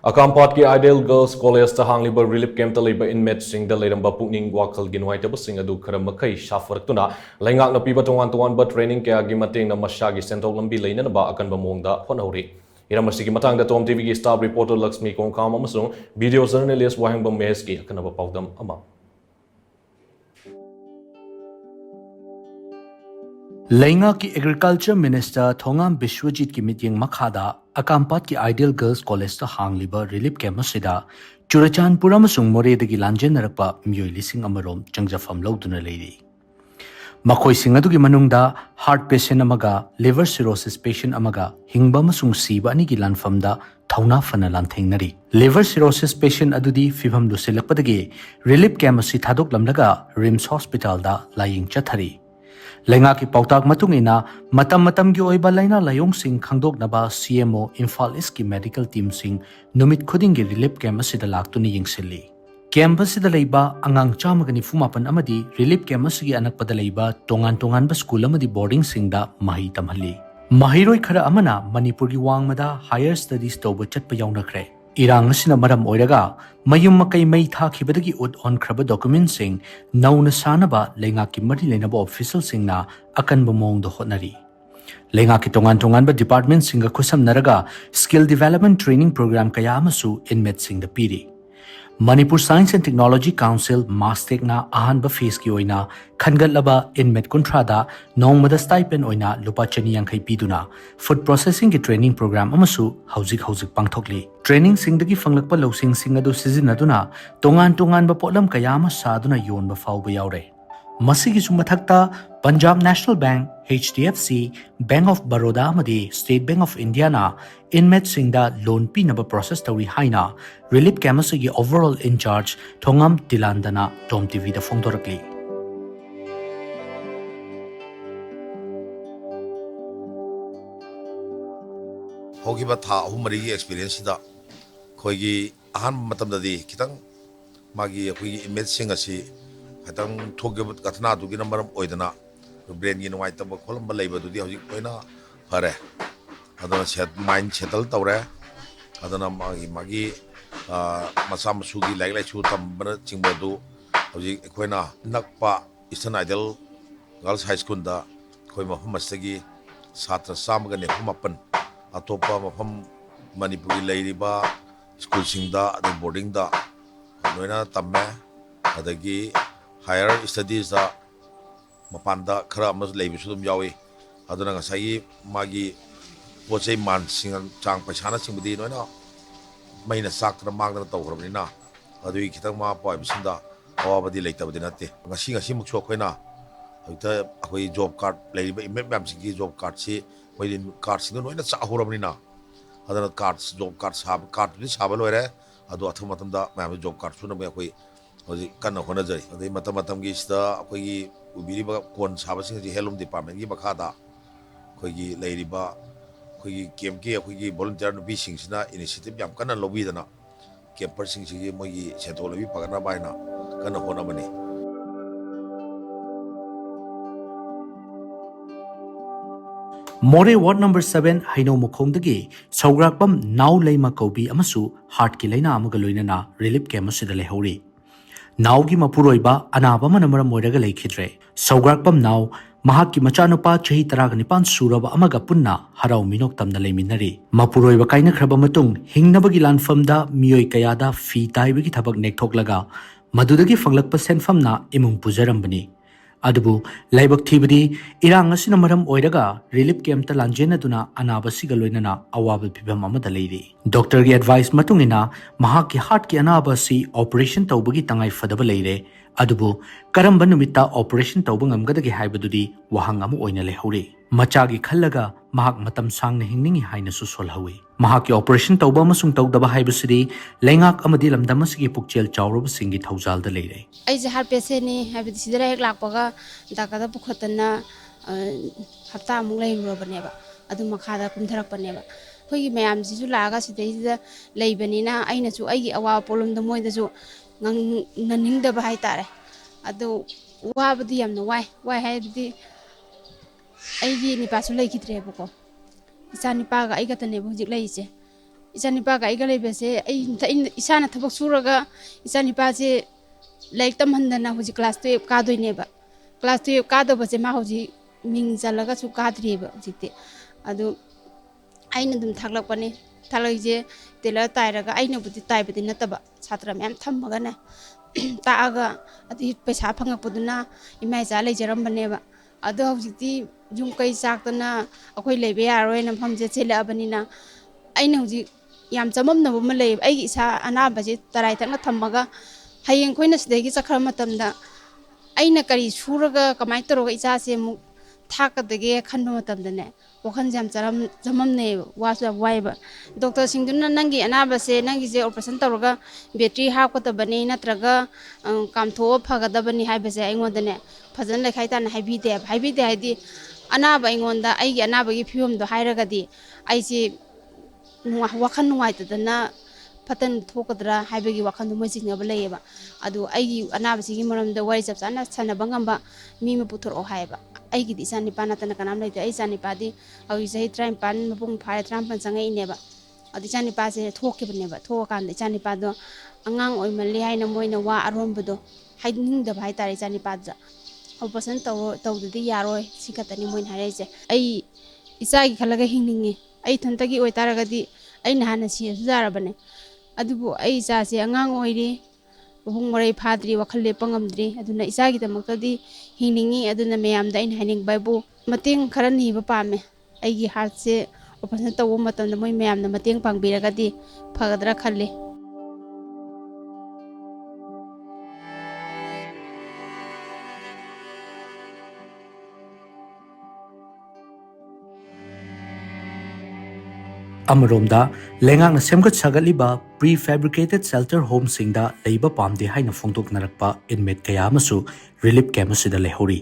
Akampat ki Ideal Girls College ta hangliba relief camp ta leiba inmates sing da leiramba pukning wakal ginwai ta sing adu khara makai shafaratuna Leingak na piba tongan-tonganba training kaya gi mateng na masha gi shenthok lambi leinaba akanba maongda hotnahouri iramasigi matang da TOMTV gi staff reporter Lakshmi Kongkam amasung video journalist wahangba mes gi akanaba paudam ama Leingak की agriculture minister Thongam Biswajit की meeting मखादा अकामपात की ideal girls college ता हांगलिबा relief camp असिदा चुरचानपुर अमसुंग मोरेदगी लांजेनरकपा मियोय लिसिंग अमरोम चंगजफम लौदुना लेरी मखोय सिंग अदुगी मनुंगदा हार्ट पेशेंट अमगा लिवर सिरोसिस पेशेंट अमगा हिंगबा अमसुंग सीबा अनिगी लानफमदा थौना फना लांथेंगनरी लिवर सिरोसिस पेशेंट अदुदी फिभम लुसिलकपदगी रिलीफ कैम्प असि थादोकलमलगा रिम्स हॉस्पिटल दा लायिंग चथरी Leingak ki pautak matung ina matam gi oiba laina layong sing khangdok naba CMO Imphal East ki medical team sing numit khuding gi relief camp asida laktuni yingsilli camp asida leiba angang chamagani fumapan amadi relief camp asigi anakpada leiba tongan-tonganba school amadi boarding sing da mahi tamhalli mahiroi khara amana Manipuri wangmada higher studies toba chatpa yaunakre Irang asina maram oiraga mayum makai mai thakibadagi ut on kraba document sing nauna sanaba Leingak ki mari leinaba official sing na akanba maongda hotnari Leingak ki tongan-tonganba department singa khusam naraga skill development training program kaya amasu inmates sing da piri Manipur Science and Technology Council Mastek na ahanba phase ki oina khangatlaba inmate kontrada nongmada stipend oina lupa chani yankhai piduna food processing ki training program amasu hauzik pangthokli training singdagi fanglakpa losing sing adu sizinaduna tongan ba potlam kaya ama saduna yonba fauba yaure masigi sumathakta Punjab National Bank HDFC Bank of Baroda amadi State Bank of India na inmate singda loan pinaba process tawi haina relief camp asigi overall in charge thongam tilandana TOMTV da phongdorakli hogiba tha ahumari gi experience da khoigi ahan matam da di kitang magi khoigi inmate sing asi hatang thogebut kathna du gi number oidana brain gi nuai tab kholamba leiba du di hojik oina fare adana set mind settle tawre adana magi masam sugi lai chu tambana chingba du hojik ekoina nakpa Eastern Ideal Girls High School da khoi mafam masagi satra samga ne humapan atopa mafam Manipuri leiriba school singda adu boarding da noina tamme adagi higher studies da mapanda khara mas leibi sudum yawi aduna ngasai magi pochai man sing chang paisana singbudi noina maina saktra magna tawrabnina adui kitang ma poi bisinda awabadi leitabadi natte ngasi mukso khoina hoita akoi job card leiba imem mem singi job card si hoidin card sing noina chahurabnina adana cards job card sab card ni sabal were adu athumatam da mem job card suna me akoi hoji kanna hona jai adai matam gi sta akoi gi ubiriba kon sabasing ji helum department gi bakada akoi gi leiriba akoi gi kemke akoi gi volunteer no bi sing sina initiative yam kana lobby dana camper sing ji moi gi shenthok lobby pagana baina kana hona bani More Ward number 7 Haino Mukhongdagi Saugrakpam Now Leima Kobi Amasu Heart ki laina amaga loinana relief camp asida lehauri Now gi mapuroiba anaba manamara moiraga leikhidre Saugrakpam Now mahakki machanupa chahi 19 suraba amaga punna harau minok tamna leiminari mapuroiba kaina khraba matung hingnabagi lanfamda miyoi kayada fi taibagi thabak nekthoklaga madudagi fanglakpa senfamna imung pujarambani Adubu laibak thibadi irang asina maram oiraga relief camp ta lanjena duna anaba siga loinana awabal phibam amada leiri doctor gi advice matungina mahak ki heart ki anaba si operation tawbagi tangai fadaba leire adubu karamba numita operation tawbang amgadagi haibadudi wahang amu oina lehauri machagi khallaga mahak matam sangna hingningi haina su solhawi mahak ki operation tawba amasung tawdaba haibasidi Leingak amadi lamdam asigi pukchel chawraba singi thaujal da leire ai je har pese ni habidi sidara hek lakpaga dakada pukhotana hafta amuk lei robane ba adu makhada kumtharak baneba khoi mayam ji ju laga sidai da leibani na aina chu ai awa polum da moi da ju naning da bai tare adu wa badi yamna wai habidi ai gi ni pasu lei kitre bako isa ni paga ai gatane hojik lei je ꯏꯆꯥꯅꯤꯄꯥꯒ ꯑꯩꯒ ꯂꯩꯕꯁꯦ ꯑꯩ ꯏꯁꯥꯅ ꯊꯕꯛ ꯁꯨꯔꯒ ꯏꯆꯥꯅꯤꯄꯥꯁꯦ ꯂꯥꯏꯔꯤꯛ ꯇꯝꯍꯟꯗꯅ ꯍꯧꯖꯤꯛ class 12 ꯀꯥꯗꯣꯏꯅꯦꯕ class 12 ꯀꯥꯗꯕꯁꯦ ꯃꯥ ꯍꯧꯖꯤꯛ ꯃꯤꯡ ꯆꯜꯂꯒꯁꯨ ꯀꯥꯗ꯭ꯔꯤꯑꯕ ꯍꯧꯖꯤꯛꯇꯤ ꯑꯗꯨ ꯑꯩꯅ ꯑꯗꯨꯝ ꯊꯥꯛꯂꯛꯄꯅꯦ ꯊꯥꯛꯂꯛꯏꯁꯦ ꯇꯦꯂꯔ ꯇꯥꯏꯔꯒ ꯑꯩꯅꯕꯨꯗꯤ ꯇꯥꯏꯕꯗꯤ ꯅꯠꯇꯕ ꯁꯥꯇ꯭ꯔ ꯃꯌꯥꯝ ꯊꯝꯃꯒꯅꯦ ꯇꯥꯛꯑꯒ ꯑꯗꯨꯒꯤ ꯄꯩꯁꯥ ꯐꯪꯉꯛꯄꯗꯨꯅ ꯏꯃꯥ ꯏꯆꯥ ꯂꯩꯖꯔꯝꯕꯅꯦꯕ ꯑꯗꯣ ꯍꯧꯖꯤꯛꯇꯤ ꯌꯨꯝ ꯀꯩ ꯆꯥꯛꯇꯅ ꯑꯩꯈꯣꯏ ꯂꯩꯕ ꯌꯥꯔꯣꯏꯅ ꯃꯐꯝꯁꯦ ꯆꯦꯜꯂꯛꯑꯕꯅꯤꯅ ꯑꯩꯅ ꯍꯧꯖꯤꯛ ꯌꯥꯝ ꯆꯃꯝꯅꯕ ꯑꯃ ꯂꯩꯌꯦꯕ ꯑꯩꯒꯤ ꯏꯁꯥ ꯑꯅꯥꯕꯁꯦ ꯇꯔꯥꯏ ꯊꯛꯅ ꯊꯝꯃꯒ ꯍꯌꯦꯡ ꯑꯩꯈꯣꯏꯅ ꯁꯤꯗꯒꯤ ꯆꯠꯈ꯭ꯔ ꯃꯇꯝꯗ ꯑꯩꯅ ꯀꯔꯤ ꯁꯨꯔꯒ ꯀꯃꯥꯏꯅ ꯇꯧꯔꯒ ꯏꯆꯥꯁꯦ ꯑꯃꯨꯛ ꯊꯥꯛꯀꯗꯒꯦ ꯈꯟꯕ ꯃꯇꯝꯗꯅꯦ ꯋꯥꯈꯜꯁꯦ ꯌꯥꯝ ꯆꯃꯝꯅꯩꯌꯦꯕ ꯋꯥꯁꯨ ꯌꯥꯝ ꯋꯥꯏꯑꯦꯕ ꯗꯣꯛꯇꯔꯁꯤꯡꯗꯨꯅ ꯅꯪꯒꯤ ꯑꯅꯥꯕꯁꯦ ꯅꯪꯒꯤꯁꯦ ꯑꯣꯄꯔꯦꯁꯟ ꯇꯧꯔꯒ ꯕꯦꯇ꯭ꯔꯤ ꯍꯥꯞꯀꯗꯕꯅꯤ ꯅꯠꯇ꯭ꯔꯒ ꯀꯥꯝꯊꯣꯛꯑ ꯐꯒꯗꯕꯅꯤ ꯍꯥꯏꯕꯁꯦ ꯑꯩꯉꯣꯟꯗꯅꯦ ꯐꯖꯅ ꯂꯩꯈꯥꯏ ꯇꯥꯅ ꯍꯥꯏꯕꯤꯗꯦ ꯍꯥꯏꯗꯤ ꯑꯅꯥꯕ ꯑꯩꯉꯣꯟꯗ ꯑꯩꯒꯤ ꯑꯅꯥꯕꯒꯤ ꯐꯤꯕꯝꯗꯣ ꯍꯥꯏꯔꯒꯗꯤ ꯑꯩꯁꯦ ꯋꯥꯈꯜ ꯅꯨꯡꯉꯥꯏꯇꯗꯅ ꯐꯠꯇꯅ ꯊꯣꯛꯀꯗ꯭ꯔꯥ ꯍꯥꯏꯕꯒꯤ ꯋꯥꯈꯜꯗꯣ ꯃꯣꯏ ꯆꯤꯡꯅꯕ ꯂꯩꯌꯦꯕ ꯑꯗꯨ ꯑꯩꯒꯤ ꯑꯅꯥꯕꯁꯤꯒꯤ ꯃꯔꯝꯗ ꯋꯥꯔꯤ ꯆꯞ ꯆꯥꯅ ꯁꯥꯟꯅꯕ ꯉꯝꯕ ꯃꯤ ꯑꯃ ꯄꯨꯊꯣꯔꯛꯑꯣ ꯍꯥꯏꯌꯦꯕ ꯑꯩꯒꯤꯗꯤ ꯏꯆꯥꯅꯤꯄꯥ ꯅꯠꯇꯅ ꯀꯅꯥꯝ ꯂꯩꯇꯦ ꯑꯩ ꯏꯆꯥꯅꯤꯄꯥꯗꯤ ꯍꯧꯖꯤꯛ ꯆꯍꯤ 53 ꯃꯄꯨꯡ ꯐꯥꯔꯦ 54 ꯆꯪꯉꯛꯏꯅꯦꯕ ꯑꯗꯨ ꯏꯆꯥꯅꯤꯄꯥꯁꯦ ꯊꯣꯛꯈꯤꯕꯅꯦꯕ ꯊꯣꯛꯑꯀꯥꯟꯗ ꯏꯆꯥꯅꯤꯄꯥꯗꯣ ꯑꯉꯥꯡ ꯑꯣꯏꯃꯜꯂꯦ ꯍꯥꯏꯅ ꯃꯣꯏꯅ ꯋꯥ ꯑꯔꯣꯟꯕꯗꯣ ꯍꯥꯏꯅꯤꯡꯗꯕ ꯍꯥꯏꯇꯥꯔꯦ ꯏꯆꯥꯅꯤꯄꯥꯗꯨꯗ ꯑꯣꯄꯔꯦꯁꯟ ꯇꯧꯗꯗꯤ ꯌꯥꯔꯣꯏ ꯁꯤ ꯈꯛꯇꯅꯤ ꯃꯣꯏꯅ ꯍꯥꯏꯔꯛꯏꯁꯦ ꯑꯩ ꯏꯆꯥꯒꯤ ꯈꯜꯂꯒ ꯍꯤꯡꯅꯤꯡꯉꯤ ꯑꯩ ꯏꯊꯟꯇꯒꯤ ꯑꯣꯏꯇꯥꯔꯒꯗꯤ ꯑꯩꯅ ꯍꯥꯟꯅ ꯁꯤꯔꯁꯨ ꯌꯥꯔꯕꯅꯦ ꯑꯗꯨꯕꯨ ꯑꯩ ꯏꯆꯥꯁꯦ ꯑꯉꯥꯡ ꯑꯣꯏꯔꯤ ꯃꯄꯨꯡ ꯃꯔꯩ ꯐꯥꯗ꯭ꯔꯤ ꯋꯥꯈꯜ ꯂꯦꯞꯄ ꯉꯝꯗ꯭ꯔꯤ ꯑꯗꯨꯅ ꯏꯆꯥꯒꯤꯗꯃꯛꯇꯗꯤ ꯍꯤꯡꯅꯤꯡꯉꯤ ꯑꯗꯨꯅ ꯃꯌꯥꯝꯗ ꯑꯩꯅ ꯍꯥꯏꯅꯤꯡꯕ ꯍꯥꯏꯕꯨ ꯃꯇꯦꯡ ꯈꯔ ꯅꯤꯕ ꯄꯥꯝꯃꯦ ꯑꯩꯒꯤ ꯍꯥꯔꯠꯁꯦ ꯑꯣꯄꯔꯦꯁꯟ ꯇꯧꯕ ꯃꯇꯝꯗ ꯃꯣꯏ ꯃꯌꯥꯝꯅ ꯃꯇꯦꯡ ꯄꯥꯡꯕꯤꯔꯒꯗꯤ ꯐꯒꯗ꯭ꯔꯥ ꯈꯜꯂꯤ ꯑꯃꯔꯣꯝꯗ ꯂꯩꯉꯥꯛꯅ ꯁꯦꯝꯒꯠ ꯁꯥꯒꯠꯂꯤꯕ ꯄ꯭ꯔꯤ-ꯐꯦꯕ꯭ꯔꯤꯀꯦꯇꯦꯗ ꯁꯦꯜꯇꯔ ꯍꯣꯝꯁꯤꯡꯗ ꯂꯩꯕ ꯄꯥꯝꯗꯦ ꯍꯥꯏꯅ ꯐꯣꯡꯗꯣꯛꯅꯔꯛꯄ ꯏꯟꯃꯦꯠ ꯀꯌꯥ ꯑꯃꯁꯨ ꯔꯤꯂꯤꯞ ꯀꯦꯝꯞ ꯑꯁꯤꯗ ꯂꯩꯍꯧꯔꯤ꯫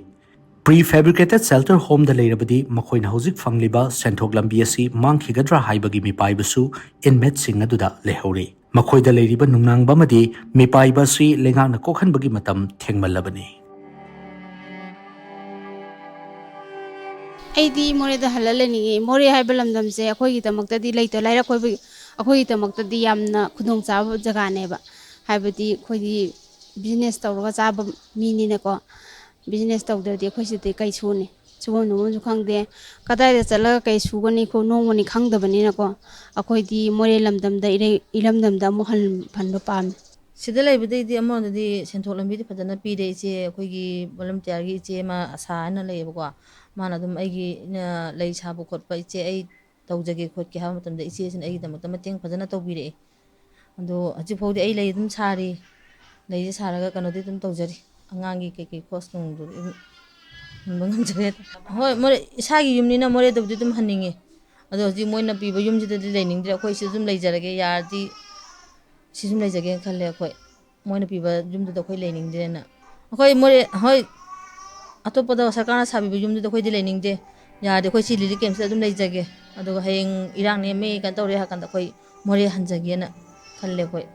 ꯄ꯭ꯔꯤ-ꯐꯦꯕ꯭ꯔꯤꯀꯦꯇꯦꯗ ꯁꯦꯜꯇꯔ ꯍꯣꯝꯗ ꯂꯩꯔꯕꯗꯤ ꯃꯈꯣꯏꯅ ꯍꯧꯖꯤꯛ ꯐꯪꯂꯤꯕ ꯁꯦꯟꯊꯣꯛ ꯂꯝꯕꯤ ꯑꯁꯤ ꯃꯥꯡꯈꯤꯒꯗ꯭ꯔꯥ ꯍꯥꯏꯕꯒꯤ ꯃꯤꯄꯥꯏꯕꯁꯨ ꯏꯟꯃꯦꯠꯁꯤꯡ ꯑꯗꯨꯗ ꯂꯩꯍꯧꯔꯤ꯫ ꯃꯈꯣꯏꯗ ꯂꯩꯔꯤꯕ ꯅꯨꯡꯅꯥꯡꯕ ꯑꯃꯗꯤ ꯃꯤꯄꯥꯏꯕ ꯑꯁꯤ ꯂꯩꯉꯥꯛꯅ ꯀꯣꯛꯍꯟꯕꯒꯤ ꯃꯇꯝ ꯊꯦꯡꯃꯜꯂꯕꯅꯤ꯫ ꯑꯩꯗꯤ ꯃꯣꯔꯦꯗ ꯍꯜꯂ ꯂꯩꯅꯤꯡꯉꯤ ꯃꯣꯔꯦ ꯍꯥꯏꯕ ꯂꯝꯗꯝꯁꯦ ꯑꯩꯈꯣꯏꯒꯤꯗꯃꯛꯇꯗꯤ ꯂꯩꯇ ꯂꯥꯏꯔ ꯑꯩꯈꯣꯏꯒꯤꯗꯃꯛꯇꯗꯤ ꯌꯥꯝꯅ ꯈꯨꯗꯣꯡꯆꯥꯕ ꯖꯒꯥꯅꯦꯕ ꯍꯥꯏꯕꯗꯤ ꯑꯩꯈꯣꯏꯗꯤ ꯕꯤꯖꯤꯅꯦꯁ ꯇꯧꯔꯒ ꯆꯥꯕ ꯃꯤꯅꯤꯅꯀꯣ ꯕꯤꯖꯤꯅꯦꯁ ꯇꯧꯗ꯭ꯔꯗꯤ ꯑꯩꯈꯣꯏ ꯁꯤꯗꯤ ꯀꯩ ꯁꯨꯅꯤ ꯁꯨꯐꯝ ꯅꯣꯝꯕꯝꯁꯨ ꯈꯪꯗꯦ ꯀꯗꯥꯏꯗ ꯆꯠꯂꯒ ꯀꯩ ꯁꯨꯒꯅꯤ ꯅꯣꯡꯒꯅꯤ ꯈꯪꯗꯕꯅꯤꯅꯀꯣ ꯑꯩꯈꯣꯏꯗꯤ ꯃꯣꯔꯦ ꯂꯝꯗꯝꯗ ꯏꯔꯝꯗꯝꯗ ꯑꯃꯨꯛ ꯍꯟꯕ ꯄꯥꯝꯃꯤ꯫ ꯁꯤꯗ ꯂꯩꯕꯗꯩꯗꯤ ꯑꯃꯔꯣꯝꯗꯗꯤ ꯁꯦꯟꯊꯣꯛ ꯂꯝꯕꯤꯗꯤ ꯐꯖꯅ ꯄꯤꯔꯦ ꯏꯆꯦ ꯑꯩꯈꯣꯏꯒꯤ ꯚꯣꯂꯨꯟꯇꯤꯌꯥꯔꯒꯤ ꯏꯆꯦ ꯑꯃ ꯑꯁꯥ ꯍꯥꯏꯅ ꯂꯩꯌꯦꯕꯀꯣ ꯃꯥꯅ ꯑꯗꯨꯝ ꯑꯩꯒꯤ ꯂꯩ ꯁꯥꯕ ꯈꯣꯠꯄ ꯏꯆꯦ ꯑꯩ ꯇꯧꯖꯒꯦ ꯈꯣꯠꯀꯦ ꯍꯥꯏꯕ ꯃꯇꯝꯗ ꯏꯆꯦꯁꯤꯅ ꯑꯩꯒꯤꯗꯃꯛꯇ ꯃꯇꯦꯡ ꯐꯖꯅ ꯇꯧꯕꯤꯔꯛꯑꯦ ꯑꯗꯣ ꯍꯧꯖꯤꯛꯐꯥꯎꯗꯤ ꯑꯩ ꯂꯩ ꯑꯗꯨꯝ ꯁꯥꯔꯤ ꯂꯩꯁꯦ ꯁꯥꯔꯒ ꯀꯩꯅꯣꯗꯤ ꯑꯗꯨꯝ ꯇꯧꯖꯔꯤ ꯑꯉꯥꯡꯒꯤ ꯀꯩꯀꯩ ꯀꯣꯁ ꯅꯨꯡꯗꯨꯗꯤ ꯑꯗꯨꯝ ꯍꯟꯕ ꯉꯝꯖꯔꯦ ꯍꯣꯏ ꯃꯣꯔꯦ ꯏꯁꯥꯒꯤ ꯌꯨꯝꯅꯤꯅ ꯃꯣꯔꯦꯗꯕꯨꯗꯤ ꯑꯗꯨꯝ ꯍꯟꯅꯤꯡꯉꯦ ꯑꯗꯣ ꯍꯧꯖꯤꯛ ꯃꯣꯏꯅ ꯄꯤꯕ ꯌꯨꯝꯁꯤꯗꯗꯤ ꯂꯩꯅꯤꯡꯗ꯭ꯔꯦ ꯑꯩꯈꯣꯏ ꯁꯤꯗ ꯑꯗꯨꯝ ꯂꯩꯖꯔꯒꯦ ꯌꯥꯔꯗꯤ ꯁꯤ ꯁꯨꯝ ꯂꯩꯖꯒꯦꯅ ꯈꯜꯂꯦ ꯑꯩꯈꯣꯏ ꯃꯣꯏꯅ ꯄꯤꯕ ꯌꯨꯝꯗꯨꯗ ꯑꯩꯈꯣꯏ ꯂꯩꯅꯤꯡꯗ꯭ꯔꯦꯅ ꯑꯩꯈꯣꯏ ꯃꯣꯔꯦ ꯍꯣꯏ ꯑꯇꯣꯞꯄꯗ ꯁꯔꯀꯥꯔꯅ ꯁꯥꯕꯤꯕ ꯌꯨꯝꯗꯨꯗ ꯑꯩꯈꯣꯏꯗꯤ ꯂꯩꯅꯤꯡꯗꯦ ꯌꯥꯔꯗꯤ ꯑꯩꯈꯣꯏ ꯁꯤ ꯂꯤꯂꯤ ꯀꯦꯝꯞꯁꯤꯗ ꯑꯗꯨꯝ ꯂꯩꯖꯒꯦ ꯑꯗꯨꯒ ꯍꯌꯦꯡ ꯏꯔꯥꯡ ꯅꯦꯝꯃꯦ ꯀꯩꯅꯣ ꯇꯧꯔꯦ ꯍꯥꯏ ꯀꯥꯟꯗ ꯑꯩꯈꯣꯏ ꯃꯣꯔꯦ ꯍꯟꯖꯒꯦꯅ ꯈꯜꯂꯦ ꯑꯩꯈꯣꯏ꯫